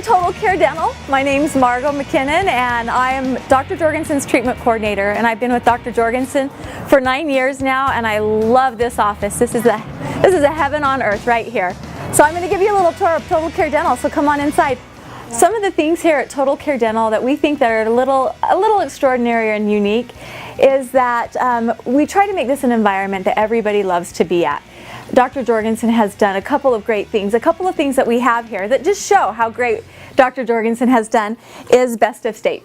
to Total Care Dental. My name's Margot McKinnon and I am Dr. Jorgensen's treatment coordinator, and I've been with Dr. Jorgensen for 9 years now, and I love this office. This is a heaven on earth right here. So I'm going to give you a little tour of Total Care Dental, so come on inside. Some of the things here at Total Care Dental that we think that are a little extraordinary and unique is that we try to make this an environment that everybody loves to be at. Dr. Jorgensen has done a couple of great things. A couple of things that we have here that just show how great Dr. Jorgensen has done is Best of State.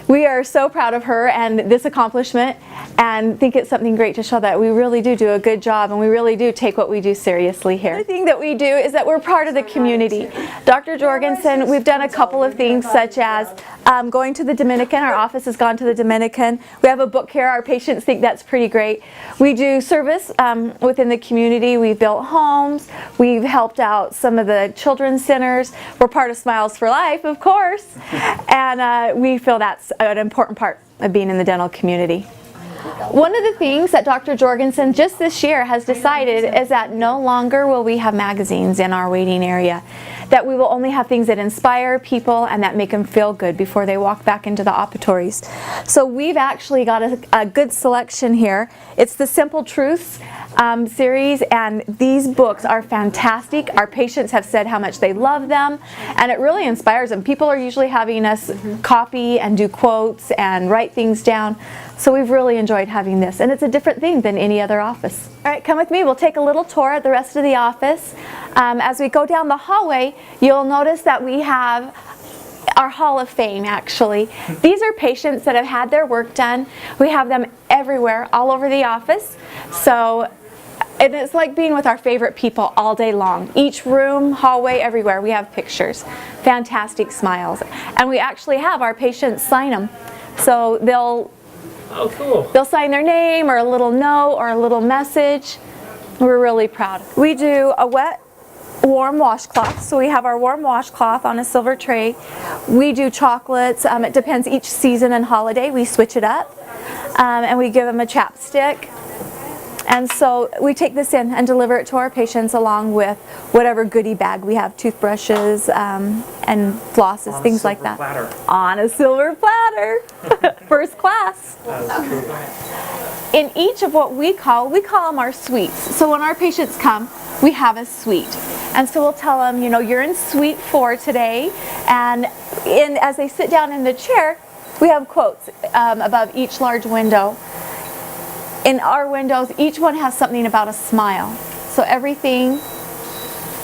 We are so proud of her and this accomplishment, and think it's something great to show that we really do a good job, and we really do take what we do seriously here. The thing that we do is that we're part of the community. Dr. Jorgensen, we've done a couple of things such as going to the Dominican. Our office has gone to the Dominican. We have a book here. Our patients think that's pretty great. We do service within the community. We've built homes. We've helped out some of the children's centers. We're part of Smiles for Life, of course, and we feel that's an important part of being in the dental community. One of the things that Dr. Jorgensen just this year has decided is that no longer will we have magazines in our waiting area, that we will only have things that inspire people and that make them feel good before they walk back into the operatories. So we've actually got a good selection here. It's the Simple Truths series, and these books are fantastic. Our patients have said how much they love them, and it really inspires them. People are usually having us copy and do quotes and write things down. So we've really enjoyed having this, and it's a different thing than any other office. All right, come with me. We'll take a little tour of the rest of the office. As we go down the hallway, you'll notice that we have our Hall of Fame, actually. These are patients that have had their work done. We have them everywhere, all over the office. So and it's like being with our favorite people all day long. Each room, hallway, everywhere, we have pictures. Fantastic smiles. And we actually have our patients sign them. So they'll sign their name or a little note or a little message. We're really proud. We do a wet, warm washcloth. So we have our warm washcloth on a silver tray. We do chocolates. It depends each season and holiday. We switch it up. And we give them a chapstick. And so we take this in and deliver it to our patients along with whatever goodie bag we have, toothbrushes and flosses, things like that. On a silver platter. First class. In each of what we call them our suites. So when our patients come, we have a suite. And so we'll tell them, you know, you're in suite 4 today, and as they sit down in the chair, we have quotes above each large window. In our windows, each one has something about a smile. So everything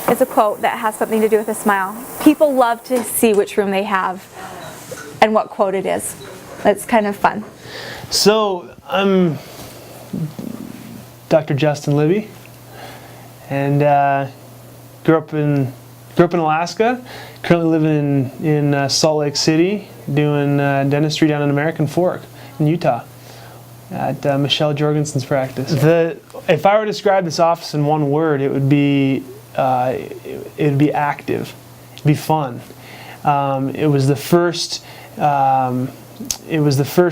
is a quote that has something to do with a smile. People love to see which room they have and what quote it is. It's kind of fun. So I'm Dr. Justin Libby, and grew up in Alaska. Currently living in Salt Lake City, doing dentistry down in American Fork in Utah, at Michelle Jorgensen's practice. If I were to describe this office in one word, it would be active. It'd be fun. It was the first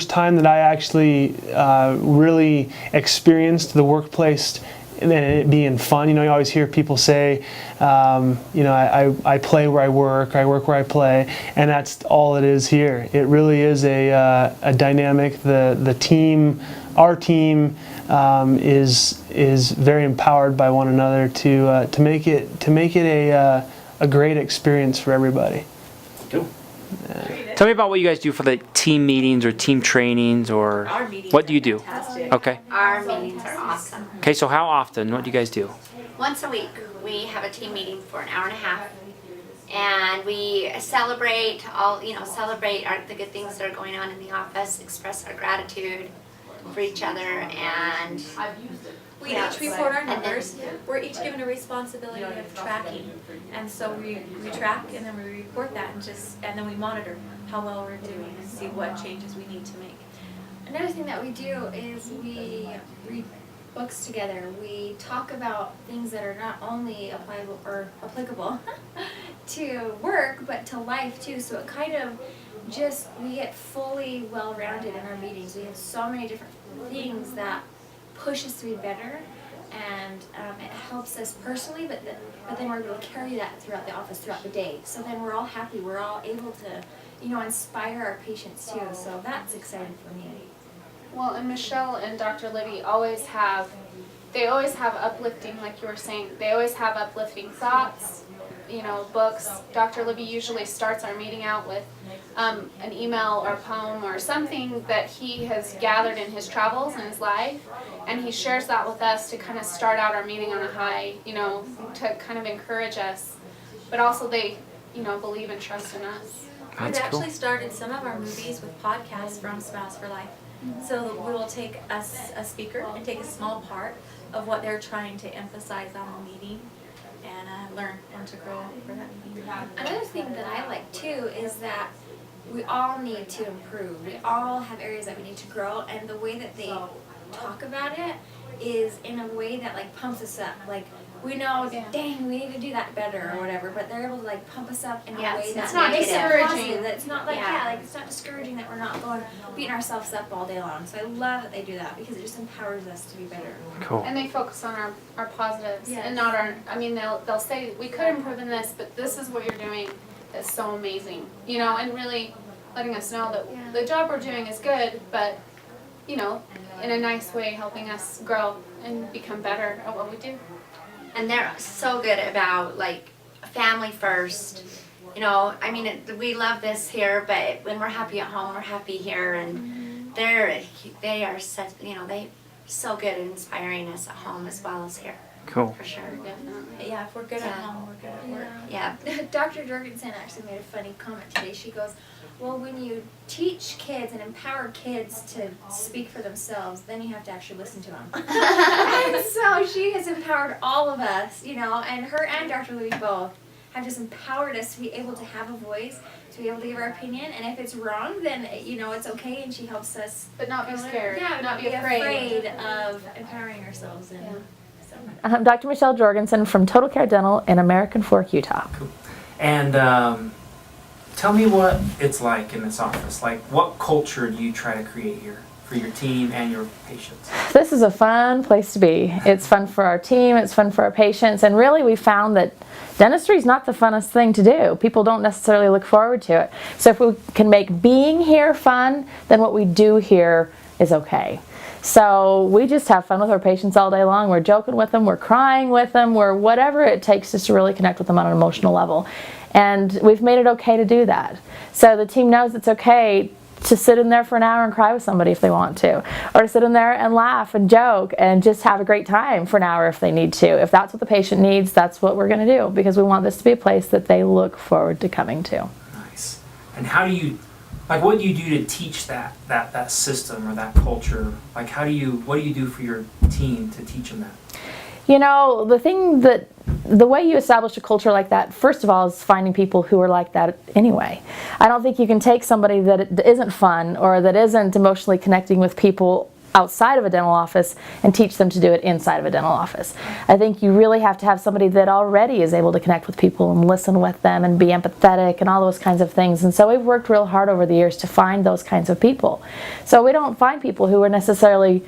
time that I actually really experienced the workplace and it being fun. You know, you always hear people say, you know, I play where I work where I play, and that's all it is here. It really is a dynamic. The team, our team, is very empowered by one another to make it a great experience for everybody. Cool. Tell me about what you guys do for the team meetings or team trainings, or what do you do? Okay. Our meetings are awesome. Okay, so how often? What do you guys do? Once a week, we have a team meeting for an hour and a half, and we celebrate the good things that are going on in the office, express our gratitude for each other, and we each report our numbers. We're each given a responsibility of tracking, and so we track and then we report that, and then we monitor how well we're doing and see what changes we need to make. Another thing that we do is we read books together. We talk about things that are not only applicable to work, but to life too. So it kind of we get fully well-rounded in our meetings. We have so many different things that push us to be better, and it helps us personally, but then we're able to carry that throughout the office, throughout the day. So then we're all happy. We're all able to, inspire our patients too. So that's exciting for me. Well, and Michelle and Dr. Libby always have uplifting, like you were saying, they always have uplifting thoughts, books. Dr. Libby usually starts our meeting out with an email or poem or something that he has gathered in his travels in his life, and he shares that with us to kind of start out our meeting on a high, to kind of encourage us, but also they, believe and trust in us. We've actually started some of our movies with podcasts from Spouse for Life. So we will take a speaker and take a small part of what they're trying to emphasize on the meeting and learn to grow for that meeting. Another thing that I like too is that we all need to improve. We all have areas that we need to grow, and the way that they talk about it is in a way that like pumps us up. Like we know, dang, we need to do that better or whatever, but they're able to like pump us up in a way that's not nice and discouraging. positive. That it's not like it's not discouraging that we're not beating ourselves up all day long. So I love that they do that because it just empowers us to be better. Cool. And they focus on our positives and not they'll say we could improve in this, but this is what you're doing that's so amazing, and really letting us know that the job we're doing is good, but in a nice way helping us grow and become better at what we do. And they're so good about like family first. We love this here, but when we're happy at home, we're happy here, and they are such, they so good at inspiring us at home as well as here. Cool. For sure. Definitely. Yeah, if we're good at home, we're good at work. Yeah. Dr. Jorgensen actually made a funny comment today. She goes, well, when you teach kids and empower kids to speak for themselves, then you have to actually listen to them. And so she has empowered all of us, and her and Dr. Louie both have just empowered us to be able to have a voice, to be able to give our opinion, and if it's wrong, then, it's okay, and she helps us. But not be scared. Yeah, not be afraid of empowering ourselves. And so. I'm Dr. Michelle Jorgensen from Total Care Dental in American Fork, Utah. And tell me what it's like in this office. Like, what culture do you try to create here for your team and your patients? This is a fun place to be. It's fun for our team, it's fun for our patients, and really we found that dentistry is not the funnest thing to do. People don't necessarily look forward to it. So if we can make being here fun, then what we do here is okay. So we just have fun with our patients all day long. We're joking with them, we're crying with them, we're whatever it takes just to really connect with them on an emotional level. And we've made it okay to do that. So the team knows it's okay to sit in there for an hour and cry with somebody if they want to, or to sit in there and laugh and joke and just have a great time for an hour if they need to. If that's what the patient needs, that's what we're going to do, because we want this to be a place that they look forward to coming to. Nice. And how do you, what do you do to teach that system or that culture? Like, what do you do for your team to teach them that? The way you establish a culture like that, first of all, is finding people who are like that anyway. I don't think you can take somebody that isn't fun or that isn't emotionally connecting with people outside of a dental office and teach them to do it inside of a dental office. I think you really have to have somebody that already is able to connect with people and listen with them and be empathetic and all those kinds of things. And so we've worked real hard over the years to find those kinds of people. So we don't find people who are necessarily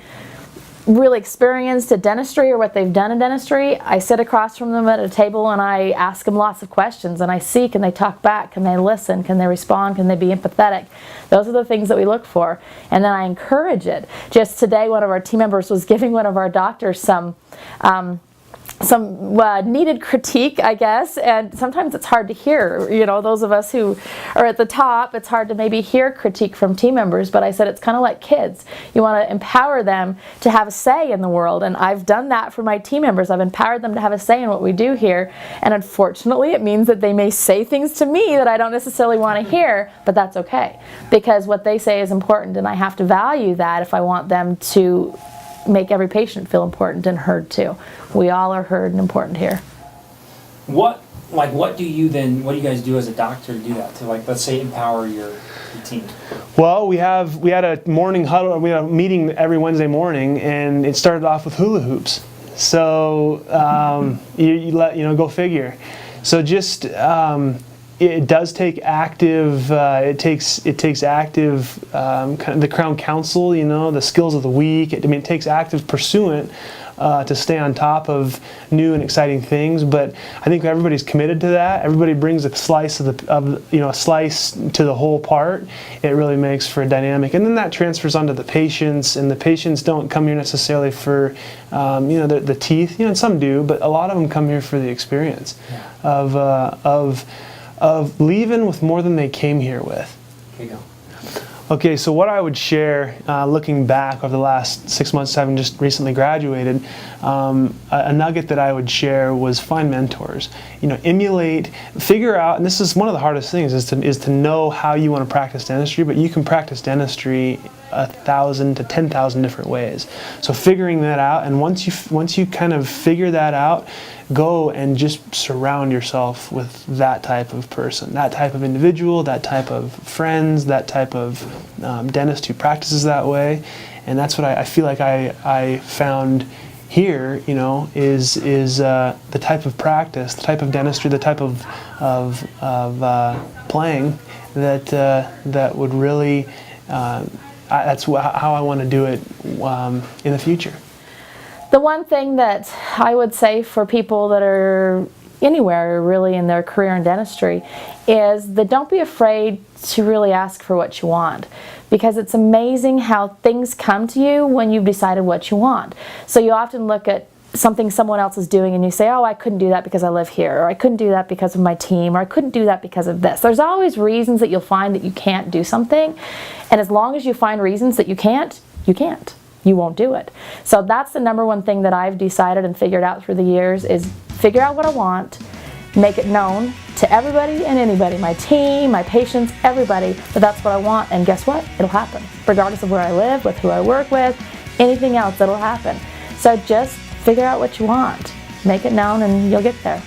really experienced at dentistry or what they've done in dentistry. I sit across from them at a table and I ask them lots of questions, and I see, can they talk back, can they listen, can they respond, can they be empathetic? Those are the things that we look for, and then I encourage it. Just today one of our team members was giving one of our doctors some needed critique, I guess, and sometimes it's hard to hear. Those of us who are at the top, it's hard to maybe hear critique from team members, but I said it's kind of like kids. You want to empower them to have a say in the world, and I've done that for my team members. I've empowered them to have a say in what we do here, and unfortunately it means that they may say things to me that I don't necessarily want to hear, but that's okay, because what they say is important, and I have to value that if I want them to make every patient feel important and heard too. We all are heard and important here. What do you guys do as a doctor to do that, to let's say empower your team? Well, we had a morning huddle, we had a meeting every Wednesday morning, and it started off with hula hoops. So go figure. So just it does take active. It takes active kind of the Crown Council. The skills of the week. It takes active pursuant to stay on top of new and exciting things. But I think everybody's committed to that. Everybody brings a slice a slice to the whole part. It really makes for a dynamic, and then that transfers onto the patients. And the patients don't come here necessarily for the teeth. And some do, but a lot of them come here for the experience of leaving with more than they came here with. Okay, go. Okay, so what I would share, looking back over the last 6 months, having just recently graduated, a nugget that I would share was find mentors. Emulate, figure out, and this is one of the hardest things, is to know how you want to practice dentistry, but you can practice dentistry 1,000 to 10,000 different ways. So figuring that out, and once you kind of figure that out, go and just surround yourself with that type of person, that type of individual, that type of friends, that type of dentist who practices that way. And that's what I feel like I found here, is the type of practice, the type of dentistry, the type of playing that would really, that's how I want to do it in the future. The one thing that I would say for people that are anywhere really in their career in dentistry is that don't be afraid to really ask for what you want, because it's amazing how things come to you when you've decided what you want. So you often look at something someone else is doing and you say, oh, I couldn't do that because I live here, or I couldn't do that because of my team, or I couldn't do that because of this. There's always reasons that you'll find that you can't do something, and as long as you find reasons that you can't, you can't. You won't do it. So that's the number one thing that I've decided and figured out through the years is figure out what I want, make it known to everybody and anybody, my team, my patients, everybody, that that's what I want, and guess what? It'll happen. Regardless of where I live, with who I work with, anything else, it'll happen. So just figure out what you want, make it known, and you'll get there.